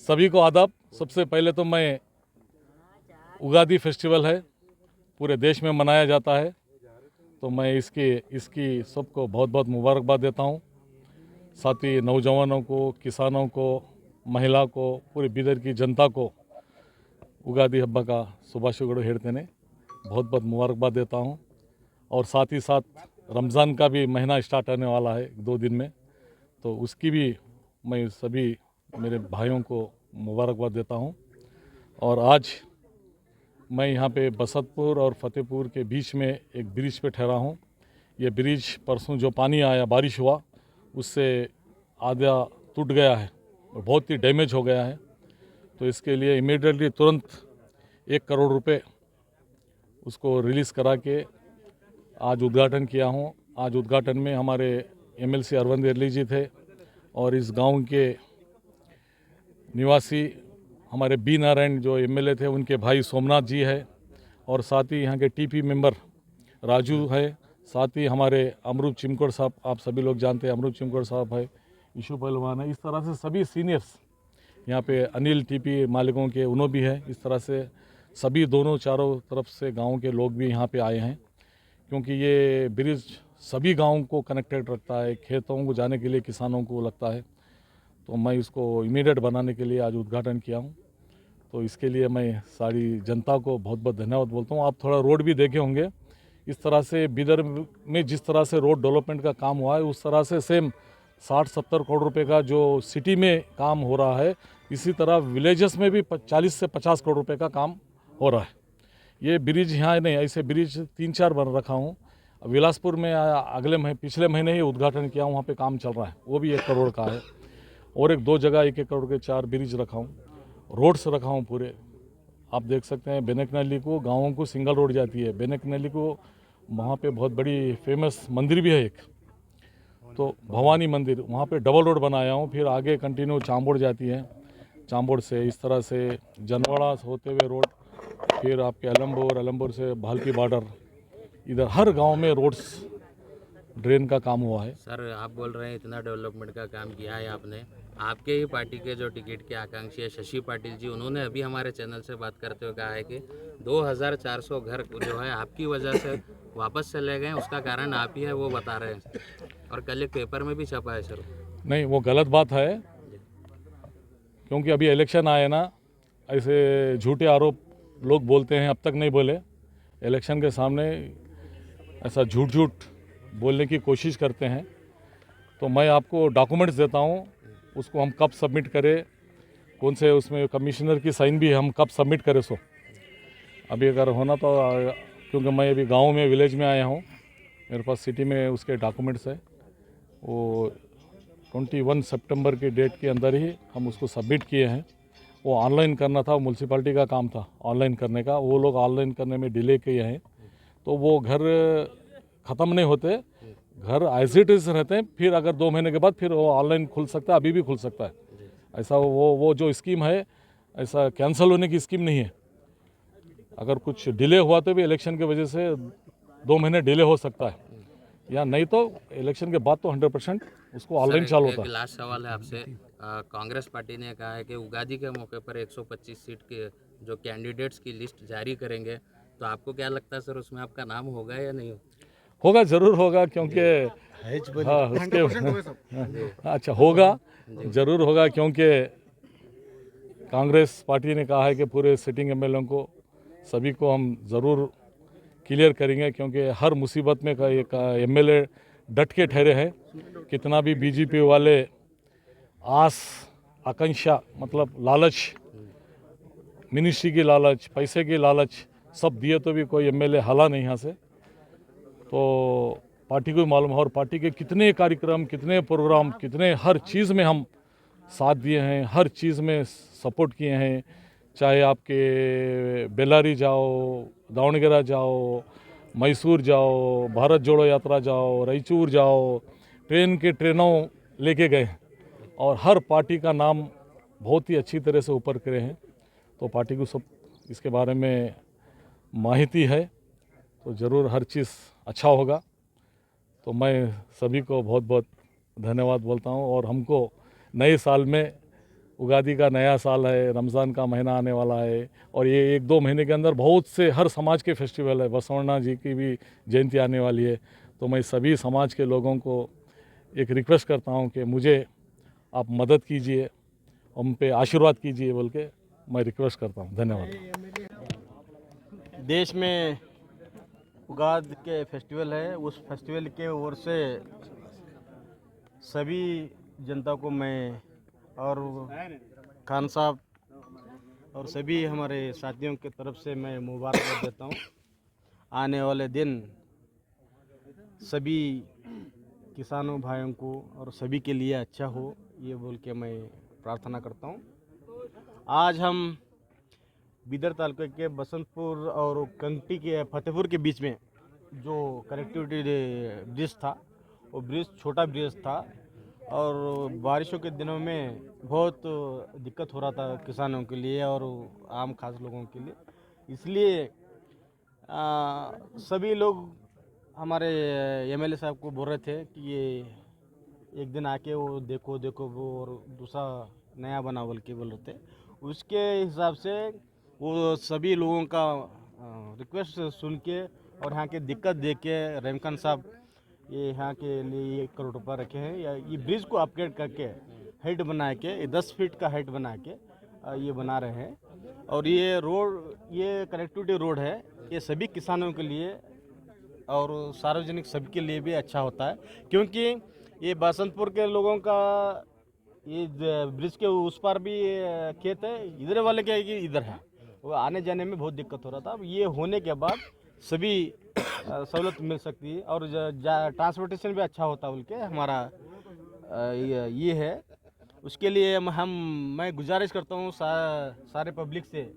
सभी को आदाब। सबसे पहले तो मैं उगादी फेस्टिवल है, पूरे देश में मनाया जाता है, तो मैं इसकी सबको बहुत बहुत मुबारकबाद देता हूँ। साथ ही नौजवानों को, किसानों को, महिला को, पूरे बीदर की जनता को उगादी हब्बा का शुभाशुगड़ो हेड़तेने बहुत बहुत मुबारकबाद देता हूँ। और साथ ही साथ रमज़ान का भी महीना स्टार्ट होने वाला है 2 दिन में, तो उसकी भी मैं सभी मेरे भाइयों को मुबारकबाद देता हूँ। और आज मैं यहाँ पे बसंतपुर और फतेहपुर के बीच में एक ब्रिज पे ठहरा हूँ। ये ब्रिज परसों जो पानी आया, बारिश हुआ, उससे आधा टूट गया है और बहुत ही डैमेज हो गया है। तो इसके लिए इमीडिएटली तुरंत 1 करोड़ रुपए उसको रिलीज़ करा के आज उद्घाटन किया हूँ। आज उद्घाटन में हमारे एमएलसी अरविंद एरली जी थे और इस गांव के निवासी हमारे बी नारायण जो एमएलए थे, उनके भाई सोमनाथ जी है, और साथ ही यहाँ के टीपी मेंबर राजू है, साथ ही हमारे अमरूप चिमकोड़ साहब, आप सभी लोग जानते हैं अमरूप चिमकोड़ साहब है, ईशू पहलवान है। इस तरह से सभी सीनियर्स यहाँ पे, अनिल टीपी मालिकों के उन्हों भी है। इस तरह से सभी दोनों चारों तरफ से गाँव के लोग भी यहाँ पे आए हैं, क्योंकि ये ब्रिज सभी गाँव को कनेक्टेड रखता है, खेतों को जाने के लिए किसानों को लगता है। तो मैं इसको इमीडिएट बनाने के लिए आज उद्घाटन किया हूँ। तो इसके लिए मैं सारी जनता को बहुत बहुत धन्यवाद बोलता हूँ। आप थोड़ा रोड भी देखे होंगे, इस तरह से बीदर में जिस तरह से रोड डेवलपमेंट का काम हुआ है, उस तरह से सेम 60-70 करोड़ रुपए का जो सिटी में काम हो रहा है, इसी तरह विलेजेस में भी 40 से 50 करोड़ रुपए का काम हो रहा है। ये ब्रिज यहाँ नहीं, ऐसे ब्रिज 3-4 बन रखा हूँ। विलासपुर में पिछले महीने ही उद्घाटन किया, वहाँ पे काम चल रहा है, वो भी 1 करोड़ का है। और 1-2 जगह 1-1 करोड़ के 4 ब्रिज रखा हूँ, रोड्स रखा हूँ पूरे। आप देख सकते हैं बेनक नली को, गाँवों को सिंगल रोड जाती है। बेनक नली को वहाँ पे बहुत बड़ी फेमस मंदिर भी है एक, तो भवानी मंदिर, वहाँ पे डबल रोड बनाया हूँ। फिर आगे कंटिन्यू चांबोड़ जाती है, चांबोड़ से इस तरह से जनवाड़ा होते हुए रोड, फिर आपके अलमपुर से भालकी बॉर्डर, इधर हर गांव में रोड्स ड्रेन का काम हुआ है। सर, आप बोल रहे हैं इतना डेवलपमेंट का काम किया है आपने। आपके ही पार्टी के जो टिकट के आकांक्षी है शशि पाटिल जी, उन्होंने अभी हमारे चैनल से बात करते हुए कहा है कि 2400 घर जो है आपकी वजह से वापस चले गए, उसका कारण आप ही है, वो बता रहे हैं। और कल एक पेपर में भी छपा है सर। नहीं, वो गलत बात है, क्योंकि अभी इलेक्शन आए ना, ऐसे झूठे आरोप लोग बोलते हैं, अब तक नहीं बोले। इलेक्शन के सामने ऐसा झूठ बोलने की कोशिश करते हैं। तो मैं आपको डॉक्यूमेंट्स देता हूँ, उसको हम कब सबमिट करें, कौन से उसमें कमिश्नर की साइन भी हम कब सबमिट करें, सो अभी अगर होना तो, क्योंकि मैं अभी गांव में विलेज में आया हूँ, मेरे पास सिटी में उसके डॉक्यूमेंट्स है। वो 21 सितंबर की डेट के अंदर ही हम उसको सबमिट किए हैं। वो ऑनलाइन करना था, म्यूनसिपाल्टी का काम था ऑनलाइन करने का, वो लोग ऑनलाइन करने में डिले किए हैं। तो वो घर ख़त्म नहीं होते, घर एज इट इज़ रहते हैं। फिर अगर 2 महीने के बाद फिर वो ऑनलाइन खुल सकता है, अभी भी खुल सकता है। ऐसा वो जो स्कीम है, ऐसा कैंसिल होने की स्कीम नहीं है। अगर कुछ डिले हुआ तो भी इलेक्शन की वजह से 2 महीने डिले हो सकता है, या नहीं तो इलेक्शन के बाद तो 100% उसको ऑनलाइन चालू होता है। लास्ट सवाल है आपसे। कांग्रेस पार्टी ने कहा है कि उगादी के मौके पर 125 सीट के जो कैंडिडेट्स की लिस्ट जारी करेंगे, तो आपको क्या लगता है सर, उसमें आपका नाम होगा या नहीं होगा? ज़रूर होगा, क्योंकि हाँ उसके अच्छा होगा, ज़रूर होगा, क्योंकि कांग्रेस पार्टी ने कहा है कि पूरे सिटिंग एमएलए को सभी को हम ज़रूर क्लियर करेंगे, क्योंकि हर मुसीबत में एक एमएलए डट के ठहरे हैं। कितना भी बीजेपी वाले आस आकांक्षा, मतलब लालच, मिनिस्ट्री की लालच, पैसे की लालच सब दिए तो भी कोई एमएलए हाला नहीं यहाँ से। तो पार्टी को मालूम है, और पार्टी के कितने कार्यक्रम, कितने प्रोग्राम, कितने हर चीज़ में हम साथ दिए हैं, हर चीज़ में सपोर्ट किए हैं। चाहे आपके बेलारी जाओ, दावणगेरा जाओ, मैसूर जाओ, भारत जोड़ो यात्रा जाओ, रायचूर जाओ, ट्रेनों लेके गए हैं, और हर पार्टी का नाम बहुत ही अच्छी तरह से ऊपर करे हैं। तो पार्टी को सब इसके बारे में माहिती है, तो ज़रूर हर चीज़ अच्छा होगा। तो मैं सभी को बहुत बहुत धन्यवाद बोलता हूँ, और हमको नए साल में उगादी का नया साल है, रमज़ान का महीना आने वाला है और ये 1-2 महीने के अंदर बहुत से हर समाज के फेस्टिवल है। बसवण्णा जी की भी जयंती आने वाली है। तो मैं सभी समाज के लोगों को एक रिक्वेस्ट करता हूँ कि मुझे आप मदद कीजिए, हम पे आशीर्वाद कीजिए बोल के मैं रिक्वेस्ट करता हूँ। धन्यवाद। देश में उगाद के फेस्टिवल है, उस फेस्टिवल के ओर से सभी जनता को मैं और खान साहब और सभी हमारे साथियों की तरफ से मैं मुबारकबाद देता हूँ। आने वाले दिन सभी किसानों भाइयों को और सभी के लिए अच्छा हो, ये बोल के मैं प्रार्थना करता हूँ। आज हम बिदर तालुके के बसंतपुर और कंगटी के फतेहपुर के बीच में जो कनेक्टिविटी ब्रिज था, वो ब्रिज छोटा ब्रिज था और बारिशों के दिनों में बहुत दिक्कत हो रहा था किसानों के लिए और आम खास लोगों के लिए। इसलिए सभी लोग हमारे एमएलए साहब को बोल रहे थे कि ये एक दिन आके वो देखो वो और दूसरा नया बना बोल के बोल रहे थे। उसके हिसाब से वो सभी लोगों का रिक्वेस्ट सुन के और यहाँ की दिक्कत देख के रहीम खान साहब ये यहाँ के लिए 1 करोड़ रुपये रखे हैं, या ये ब्रिज को अपग्रेड करके हाइट बना के 10 फीट का हाइट बना के ये बना रहे हैं। और ये रोड, ये कनेक्टिविटी रोड है, ये सभी किसानों के लिए और सार्वजनिक सबके लिए भी अच्छा होता है, क्योंकि ये बसंतपुर के लोगों का ये ब्रिज के उस पार भी खेत है, इधर वाले क्या है कि इधर है, वो आने जाने में बहुत दिक्कत हो रहा था। अब ये होने के बाद सभी सहूलत मिल सकती है और ट्रांसपोर्टेशन भी अच्छा होता बोल के हमारा ये है। उसके लिए मैं गुजारिश करता हूँ सारे पब्लिक से,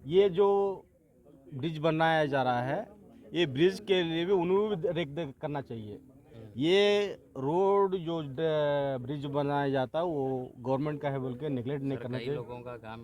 ये जो ब्रिज बनाया जा रहा है, ये ब्रिज के लिए भी उन्होंने भी देख करना चाहिए। ये रोड जो ब्रिज बनाया जाता है वो गवर्नमेंट का है बोल के निगलेक्ट नहीं करना कई चाहिए। लोगों का काम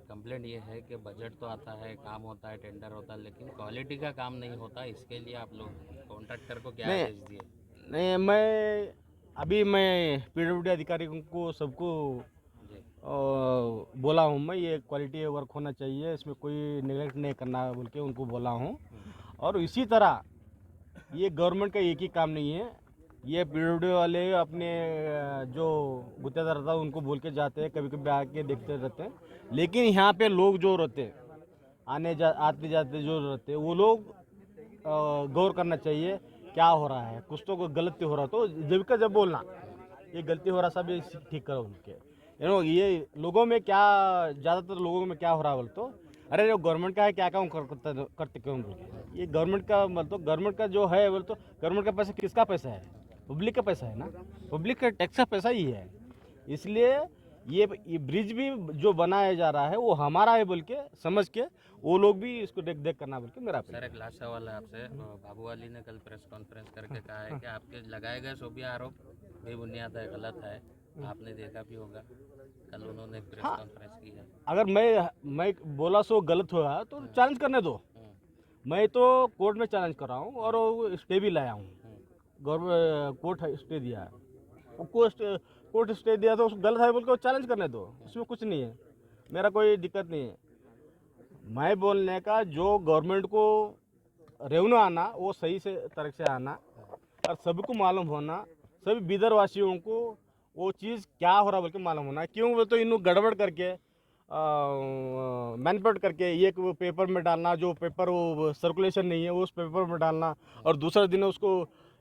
कंप्लेंट ये है कि बजट तो आता है, काम होता है, टेंडर होता है, लेकिन क्वालिटी का काम नहीं होता। इसके लिए आप लोग कॉन्ट्रैक्टर को क्या आदेश दिए? नहीं, मैं पीडब्ल्यूडी अधिकारियों को सबको जी बोला हूँ, मैं ये क्वालिटी वर्क होना चाहिए, इसमें कोई निगलेक्ट नहीं करना बोल के उनको बोला हूँ। और इसी तरह ये गवर्नमेंट का एक ही काम नहीं है, ये पीडब्ल्यूडी वाले अपने जो गुत्तेदार रहता है उनको बोल के जाते हैं, कभी कभी आके देखते रहते हैं, लेकिन यहाँ पे लोग जो रहते हैं आते जाते जो रहते हैं वो लोग गौर करना चाहिए क्या हो रहा है। कुछ तो गलती हो रहा तो जब बोलना ये गलती हो रहा सब ये ठीक करो उनके। ये लोगों में क्या, ज़्यादातर लोगों में क्या हो रहा है बोल तो, अरे जो गवर्नमेंट का है क्या काम करते क्यों बोल के। ये गवर्नमेंट का मतलब गवर्नमेंट का जो है बोल तो गवर्नमेंट का पैसा किसका पैसा है? पब्लिक का पैसा है ना, पब्लिक का टैक्स का पैसा ही है। इसलिए ये ब्रिज भी जो बनाया जा रहा है वो हमारा है बोल के समझ के वो लोग भी इसको देख करना बोल के मेरा सर, एक लास्ट सवाल है आपसे। बाबू अली ने कल प्रेस कॉन्फ्रेंस करके कहा है कि आपके लगाए गए शोभिया आरोप बेबुनियाद है, गलत है, आपने देखा भी होगा। कल उन्होंने एक प्रेस कॉन्फ्रेंस की है। अगर मैं बोला सो गलत हुआ तो चैलेंज करने दो। मैं तो कोर्ट में चैलेंज कर रहा हूँ और स्टे भी लाया हूँ। गवर्नमेंट कोर्ट स्टे दिया है, कोर्ट स्टे दिया तो गलत है बोल के चैलेंज करने दो, उसमें कुछ नहीं है, मेरा कोई दिक्कत नहीं है। मैं बोलने का जो गवर्नमेंट को रेवेन्यू आना वो सही से तरह से आना और सबको मालूम होना, सभी बिदर वासियों को वो चीज़ क्या हो रहा बोल के मालूम होना। क्यों वो तो इन्हों गड़बड़ करके मैनिपुलेट करके एक वो पेपर में डालना, जो पेपर वो सर्कुलेशन नहीं है वो उस पेपर में डालना, और दूसरे दिन उसको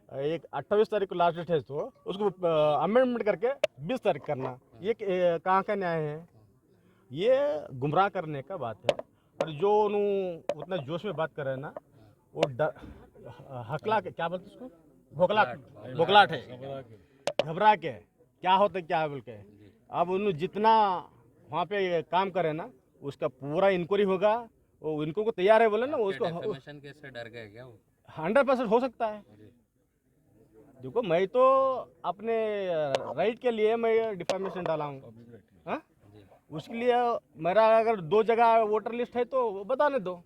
एक 28 तारीख को लास्ट डेट है तो उसको अमेंडमेंट करके 20 तारीख करना, ये कहाँ का न्याय है? ये गुमराह करने का बात है। और जो उतना जोश में बात कर रहे हैं ना, वो हकला के क्या बोलते उसको, भोकलाट है, घबरा के क्या होता है क्या बोल के। अब उन्होंने जितना वहाँ पे काम करे ना उसका पूरा इंक्वायरी होगा, वो इनको को तैयार है बोले ना उसको। डिफेमेशन केस से डर गए क्या वो? 100% हो सकता है। देखो मैं तो अपने राइट के लिए मैं डिफेमेशन डाला हूँ, हाँ? उसके लिए मेरा अगर 2 जगह वोटर लिस्ट है तो बताने दो,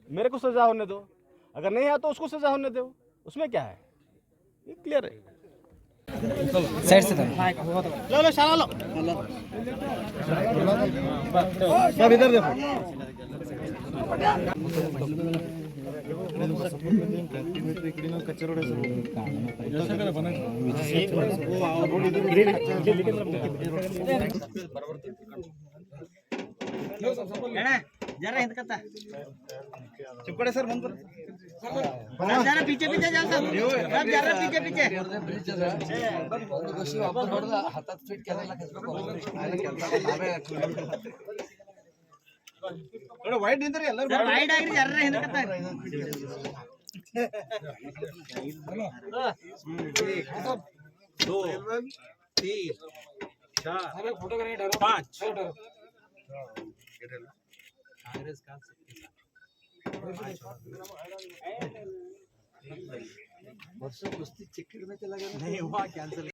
मेरे को सजा होने दो, अगर नहीं है तो उसको सजा होने दो, उसमें क्या है, ये क्लियर है। साइड से था लो लो शाला लो सब इधर देखो जरा हिंद करता चिपकड़े सर बंद कर जरा पीछे पीछे जाओ सब जरा पीछे पीछे हातात फिट करायला थोड़ा वाइड इधर ಎಲ್ಲ वाइड ಆಗಿರಿ ಜರ ಹಿಂದೆ ಕತ್ತ दो तीन चार फोटो करने 5 वर्षों कुस्ती चिकट में चला गया नहीं हुआ कैंसिल